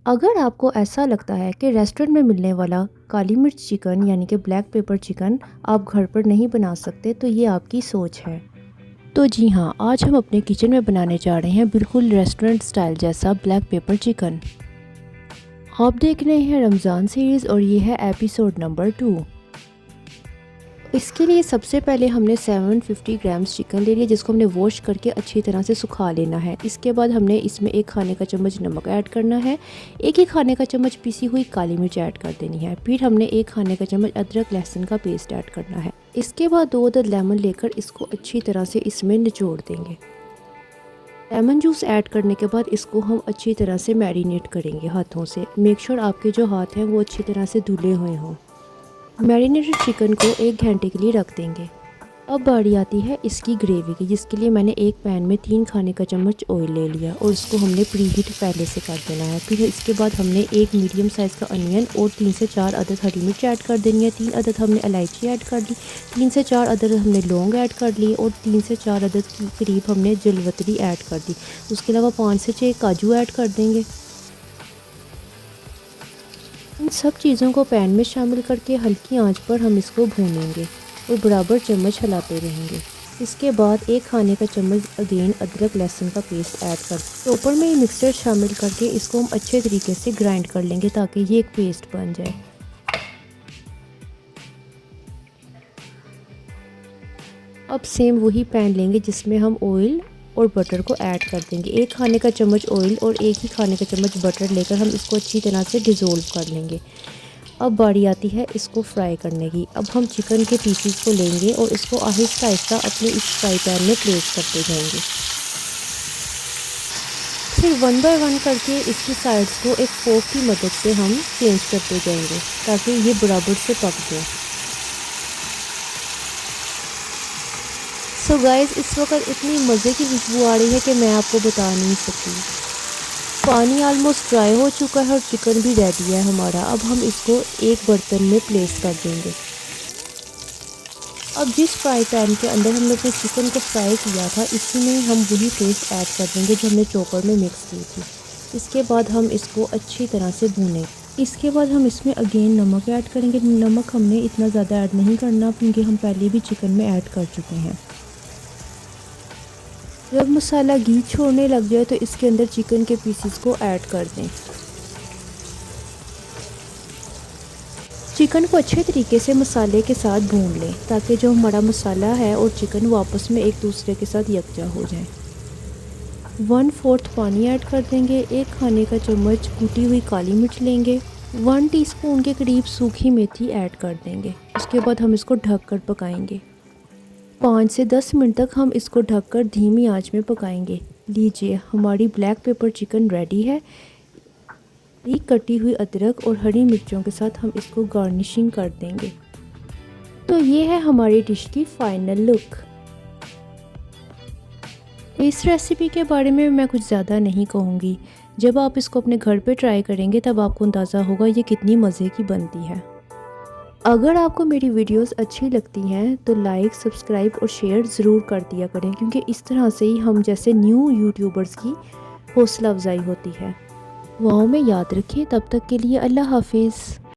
अगर आपको ऐसा लगता है कि रेस्टोरेंट में मिलने वाला काली मिर्च चिकन यानी कि ब्लैक पेपर चिकन आप घर पर नहीं बना सकते तो ये आपकी सोच है। तो जी हाँ, आज हम अपने किचन में बनाने जा रहे हैं बिल्कुल रेस्टोरेंट स्टाइल जैसा ब्लैक पेपर चिकन। आप देख रहे हैं रमज़ान सीरीज़ और ये है एपिसोड नंबर 2। इसके लिए सबसे पहले हमने 750 ग्राम्स चिकन ले लिया जिसको हमने वॉश करके अच्छी तरह से सुखा लेना है। इसके बाद हमने इसमें 1 खाने का चम्मच नमक ऐड करना है, 1 ही खाने का चम्मच पिसी हुई काली मिर्च ऐड कर देनी है। फिर हमने 1 खाने का चम्मच अदरक लहसुन का पेस्ट ऐड करना है। इसके बाद 2 अदद लेमन लेकर इसको अच्छी तरह से इसमें निचोड़ देंगे। लेमन जूस ऐड करने के बाद इसको हम अच्छी तरह से मैरिनेट करेंगे हाथों से। मेक श्योर आपके जो हाथ हैं वो अच्छी तरह से धुले हुए हों। मैरिनेटेड चिकन को 1 घंटे के लिए रख देंगे। अब बारी आती है इसकी ग्रेवी की, जिसके लिए मैंने एक पैन में 3 खाने का चम्मच ऑयल ले लिया और इसको हमने प्रीहीट पहले से कर देना है। फिर इसके बाद हमने 1 मीडियम साइज़ का अनियन और 3 से 4 अदद हरी मिर्च ऐड कर देनी है। 3 अदद हमने इलायची ऐड कर दी, 3 से 4 अदद हमने लौंग ऐड कर लिए और 3 से 4 अदद के करीब हमने जलवतरी ऐड कर दी। उसके अलावा 5 से 6 काजू ऐड कर देंगे। इन सब चीज़ों को पैन में शामिल करके हल्की आंच पर हम इसको भूनेंगे और बराबर चम्मच हिलाते रहेंगे। इसके बाद 1 खाने का चम्मच अगेन अदरक लहसुन का पेस्ट ऐड कर चॉपर में ही मिक्सर शामिल करके इसको हम अच्छे तरीके से ग्राइंड कर लेंगे ताकि ये एक पेस्ट बन जाए। अब सेम वही पैन लेंगे जिसमें हम ऑयल और बटर को ऐड कर देंगे। 1 खाने का चम्मच ऑयल और 1 ही खाने का चम्मच बटर लेकर हम इसको अच्छी तरह से डिज़ोल्व कर लेंगे। अब बारी आती है इसको फ्राई करने की। अब हम चिकन के पीसीस को लेंगे और इसको आहिस्ता आहिस्ता अपने इस फ्राई पैन में प्लेस करते जाएंगे। फिर 1 बाय 1 करके इसकी साइड्स को एक फोर्क की मदद से हम चेंज करते जाएंगे ताकि ये बराबर से पक जाए। सो गाइस, इस वक्त इतनी मज़े की खुशबू आ रही है कि मैं आपको बता नहीं सकती। पानी ऑलमोस्ट ड्राई हो चुका है और चिकन भी रेडी है हमारा। अब हम इसको एक बर्तन में प्लेस कर देंगे। अब जिस फ्राई पैन के अंदर हमने अपने चिकन को फ्राई किया था इसी में हम वही पेस्ट ऐड कर देंगे जो हमने चॉपर में मिक्स की थी। इसके बाद हम इसको अच्छी तरह से भूनेंगे। इसके बाद हम इसमें अगेन नमक ऐड करेंगे। नमक हमने इतना ज़्यादा ऐड नहीं करना क्योंकि हम पहले भी चिकन में ऐड कर चुके हैं। जब मसाला घी छोड़ने लग जाए तो इसके अंदर चिकन के पीसेस को ऐड कर दें। चिकन को अच्छे तरीके से मसाले के साथ भून लें ताकि जो हमारा मसाला है और चिकन वो आपस में एक दूसरे के साथ यकजा हो जाए। 1/4 पानी ऐड कर देंगे। 1 खाने का चम्मच कूटी हुई काली मिर्च लेंगे। 1 टीस्पून के करीब सूखी मेथी ऐड कर देंगे। उसके बाद हम इसको ढककर पकाएंगे। 5 से 10 मिनट तक हम इसको ढककर धीमी आंच में पकाएंगे। लीजिए, हमारी ब्लैक पेपर चिकन रेडी है। एक कटी हुई अदरक और हरी मिर्चों के साथ हम इसको गार्निशिंग कर देंगे। तो ये है हमारी डिश की फाइनल लुक। इस रेसिपी के बारे में मैं कुछ ज़्यादा नहीं कहूँगी। जब आप इसको अपने घर पे ट्राई करेंगे तब आपको अंदाज़ा होगा ये कितनी मज़े की बनती है। अगर आपको मेरी वीडियोस अच्छी लगती हैं तो लाइक, सब्सक्राइब और शेयर ज़रूर कर दिया करें क्योंकि इस तरह से ही हम जैसे न्यू यूट्यूबर्स की हौसला अफजाई होती है। दुआओं में याद रखें। तब तक के लिए अल्लाह हाफिज़।